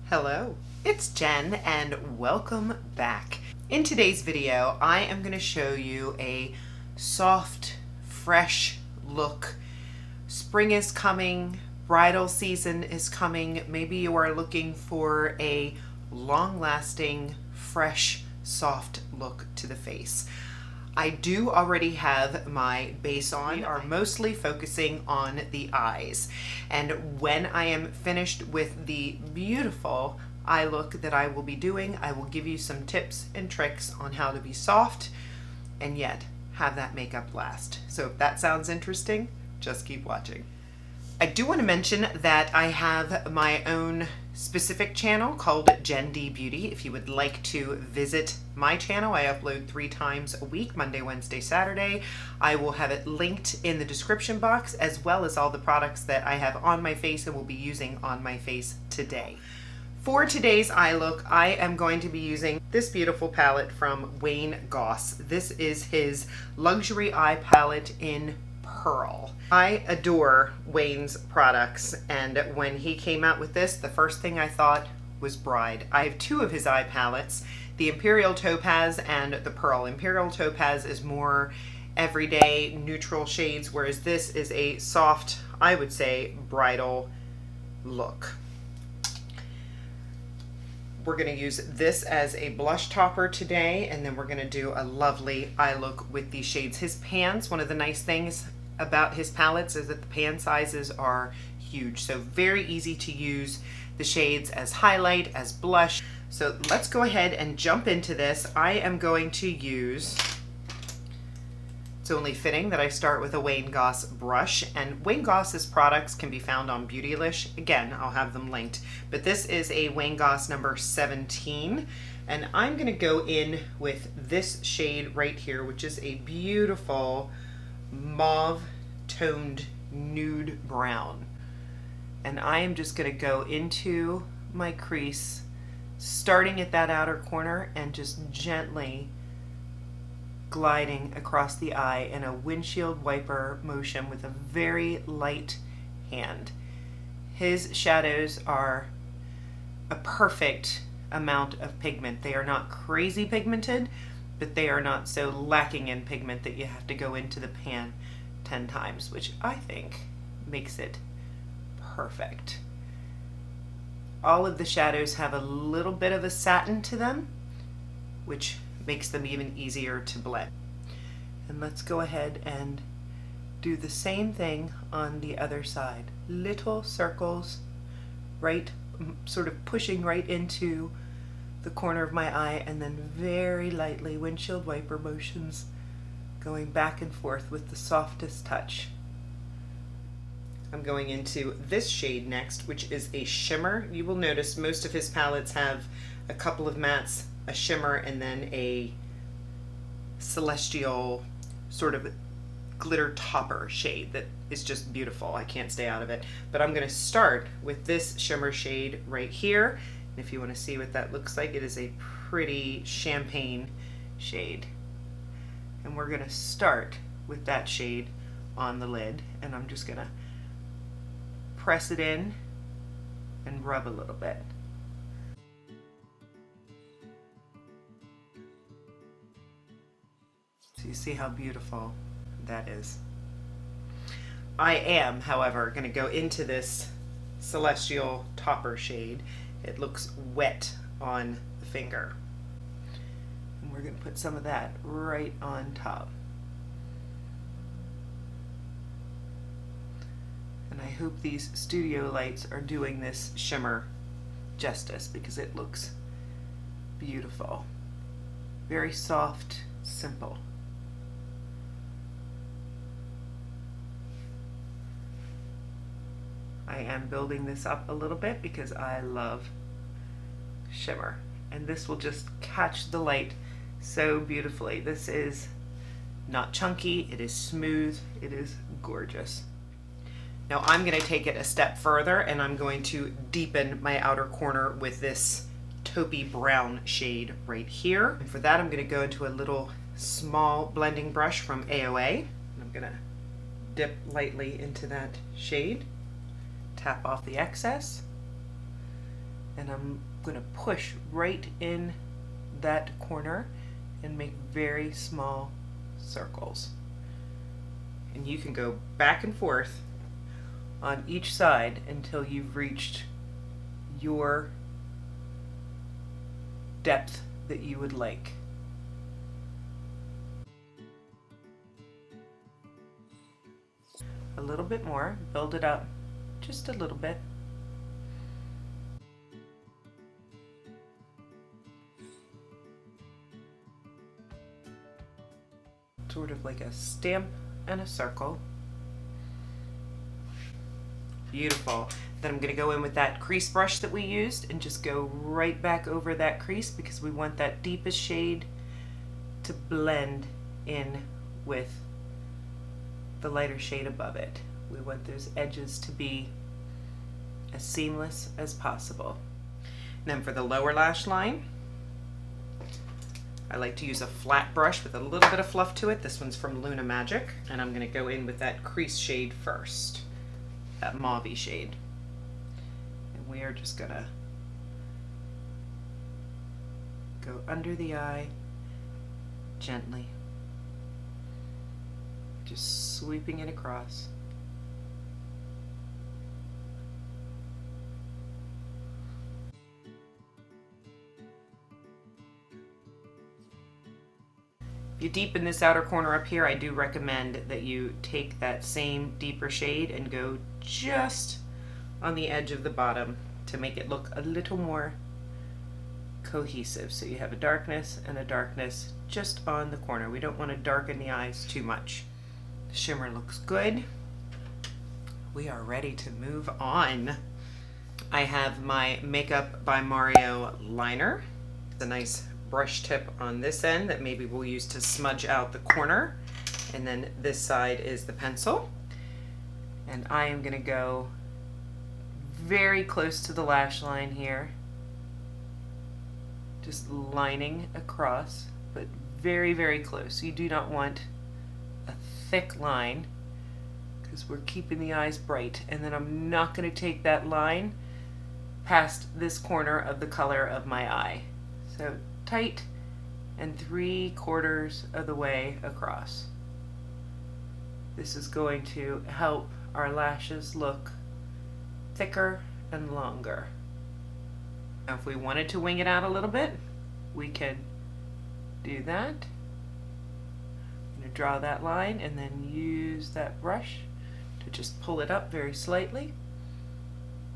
Hello, it's Jen and welcome back. In today's video, I am going to show you a soft, fresh look. Spring is coming, bridal season is coming. Maybe you are looking for a long-lasting, fresh, soft look to the face. I do already have my base on. We are mostly focusing on the eyes. And when I am finished with the beautiful eye look that I will be doing, I will give you some tips and tricks on how to be soft and yet have that makeup last. So if that sounds interesting, just keep watching. I do want to mention that I have my own specific channel called Jen D Beauty. If you would like to visit my channel, I upload 3 times a week, Monday, Wednesday, Saturday. I will have it linked in the description box, as well as all the products that I have on my face and will be using on my face today. For today's eye look, I am going to be using this beautiful palette from Wayne Goss. This is his luxury eye palette in Pearl. I adore Wayne's products, and when he came out with this, the first thing I thought was Bride. I have 2 of his eye palettes, the Imperial Topaz and the Pearl. Imperial Topaz is more everyday neutral shades, whereas this is a soft, I would say, bridal look. We're going to use this as a blush topper today, and then we're going to do a lovely eye look with these shades. His pans, one of the nice things about his palettes is that the pan sizes are huge, so very easy to use the shades as highlight, as blush. So let's go ahead and jump into this. I am going to use, it's only fitting that I start with a Wayne Goss brush, and Wayne Goss's products can be found on Beautylish. Again, I'll have them linked, but this is a Wayne Goss number 17, and I'm going to go in with this shade right here, which is a beautiful mauve toned nude brown. And I am just going to go into my crease, starting at that outer corner and just gently gliding across the eye in a windshield wiper motion with a very light hand. His shadows are a perfect amount of pigment. They are not crazy pigmented, but they are not so lacking in pigment that you have to go into the pan 10 times, which I think makes it perfect. All of the shadows have a little bit of a satin to them, which makes them even easier to blend. And let's go ahead and do the same thing on the other side. Little circles, right, sort of pushing right into the corner of my eye, and then very lightly windshield wiper motions going back and forth with the softest touch. I'm going into this shade next, which is a shimmer. You will notice most of his palettes have a couple of mattes, a shimmer, and then a celestial sort of glitter topper shade that is just beautiful. I can't stay out of it. But I'm going to start with this shimmer shade right here. And if you want to see what that looks like, it is a pretty champagne shade. And we're going to start with that shade on the lid, and I'm just going to press it in and rub a little bit. So you see how beautiful that is. I am, however, going to go into this celestial topper shade. It looks wet on the finger. And we're going to put some of that right on top. And I hope these studio lights are doing this shimmer justice, because it looks beautiful. Very soft, simple. I am building this up a little bit because I love shimmer, and this will just catch the light so beautifully. This is not chunky, it is smooth, it is gorgeous. Now I'm going to take it a step further, and I'm going to deepen my outer corner with this taupey brown shade right here. And for that, I'm going to go into a little small blending brush from AOA, and I'm going to dip lightly into that shade, tap off the excess, And I'm going to push right in that corner and make very small circles. And you can go back and forth on each side until you've reached your depth that you would like. A little bit more, build it up just a little bit. Sort of like a stamp and a circle. Beautiful. Then I'm going to go in with that crease brush that we used and just go right back over that crease because we want that deepest shade to blend in with the lighter shade above it. We want those edges to be as seamless as possible. And then for the lower lash line, I like to use a flat brush with a little bit of fluff to it. This one's from Luna Magic, and I'm going to go in with that crease shade first, that mauve-y shade. And we are just going to go under the eye gently, just sweeping it across. If you deepen this outer corner up here, I do recommend that you take that same deeper shade and go just on the edge of the bottom to make it look a little more cohesive. So you have a darkness and a darkness just on the corner. We don't want to darken the eyes too much. The shimmer looks good. We are ready to move on. I have my Makeup by Mario liner. It's a nice brush tip on this end that maybe we'll use to smudge out the corner, and then this side is the pencil, and I am going to go very close to the lash line here, just lining across, but very, very close. You do not want a thick line because we're keeping the eyes bright, and then I'm not going to take that line past this corner of the color of my eye. So tight and 3/4 of the way across. This is going to help our lashes look thicker and longer. Now if we wanted to wing it out a little bit, we can do that. I'm going to draw that line and then use that brush to just pull it up very slightly.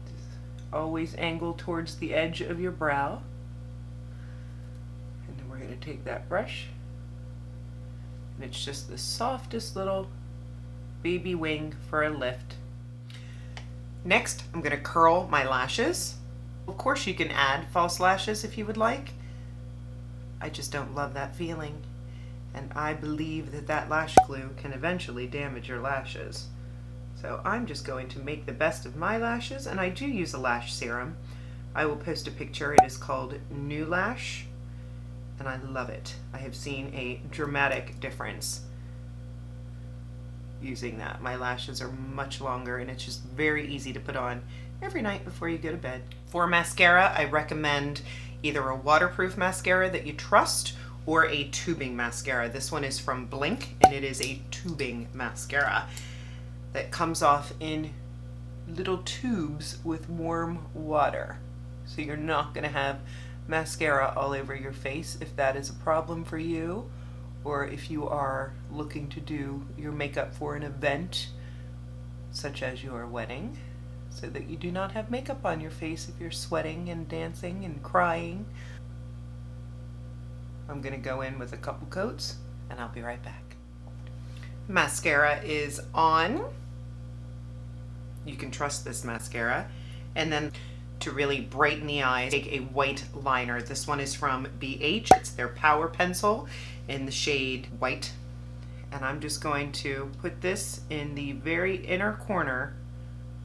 Just always angle towards the edge of your brow. To take that brush, and it's just the softest little baby wing for a lift. Next, I'm going to curl my lashes. Of course, you can add false lashes if you would like. I just don't love that feeling, and I believe that that lash glue can eventually damage your lashes. So I'm just going to make the best of my lashes, and I do use a lash serum. I will post a picture. It is called Neulash, and I love it. I have seen a dramatic difference using that. My lashes are much longer, and it's just very easy to put on every night before you go to bed. For mascara, I recommend either a waterproof mascara that you trust or a tubing mascara. This one is from Blinc, and it is a tubing mascara that comes off in little tubes with warm water. So you're not gonna have mascara all over your face if that is a problem for you, or if you are looking to do your makeup for an event such as your wedding, so that you do not have makeup on your face if you're sweating and dancing and crying. I'm going to go in with a couple coats and I'll be right back. Mascara is on. You can trust this mascara. And then to really brighten the eyes, take a white liner. This one is from BH. It's their Power Pencil in the shade White. And I'm just going to put this in the very inner corner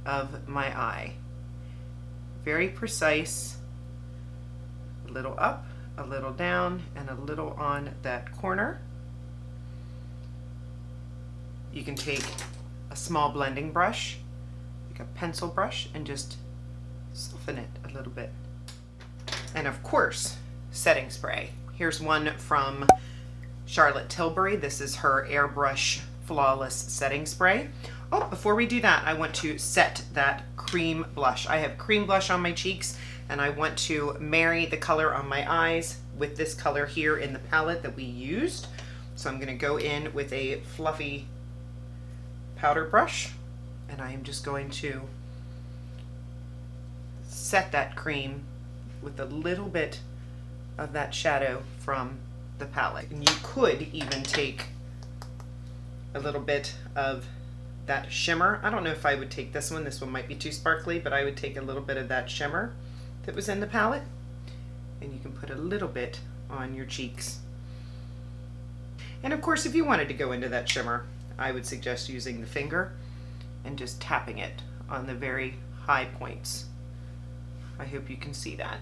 of my eye. Very precise. A little up, a little down, and a little on that corner. You can take a small blending brush, like a pencil brush, and just soften it a little bit. And of course, setting spray. Here's one from Charlotte Tilbury. This is her Airbrush Flawless Setting Spray. Oh, before we do that, I want to set that cream blush. I have cream blush on my cheeks, and I want to marry the color on my eyes with this color here in the palette that we used. So I'm gonna go in with a fluffy powder brush, and I am just going to set that cream with a little bit of that shadow from the palette. And you could even take a little bit of that shimmer. I don't know if I would take this one. This one might be too sparkly, but I would take a little bit of that shimmer that was in the palette, and you can put a little bit on your cheeks. And of course, if you wanted to go into that shimmer, I would suggest using the finger and just tapping it on the very high points. I hope you can see that.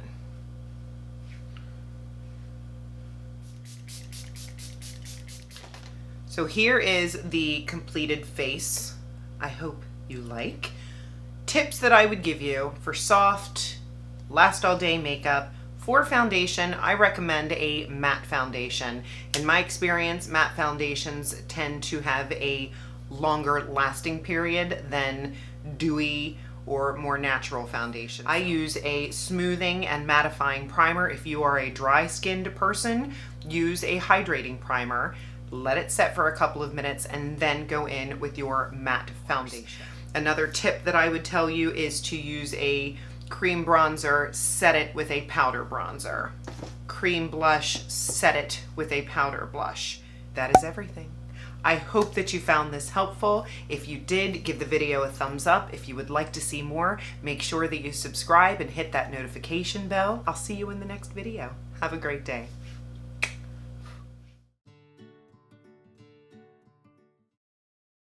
So here is the completed face. I hope you like. Tips that I would give you for soft, last all day makeup. For foundation, I recommend a matte foundation. In my experience, matte foundations tend to have a longer lasting period than dewy or more natural foundation. I use a smoothing and mattifying primer. If you are a dry skinned person, use a hydrating primer. Let it set for a couple of minutes and then go in with your matte foundation. Another tip that I would tell you is to use a cream bronzer, set it with a powder bronzer. Cream blush, set it with a powder blush. That is everything. I hope that you found this helpful. If you did, give the video a thumbs up. If you would like to see more, make sure that you subscribe and hit that notification bell. I'll see you in the next video. Have a great day.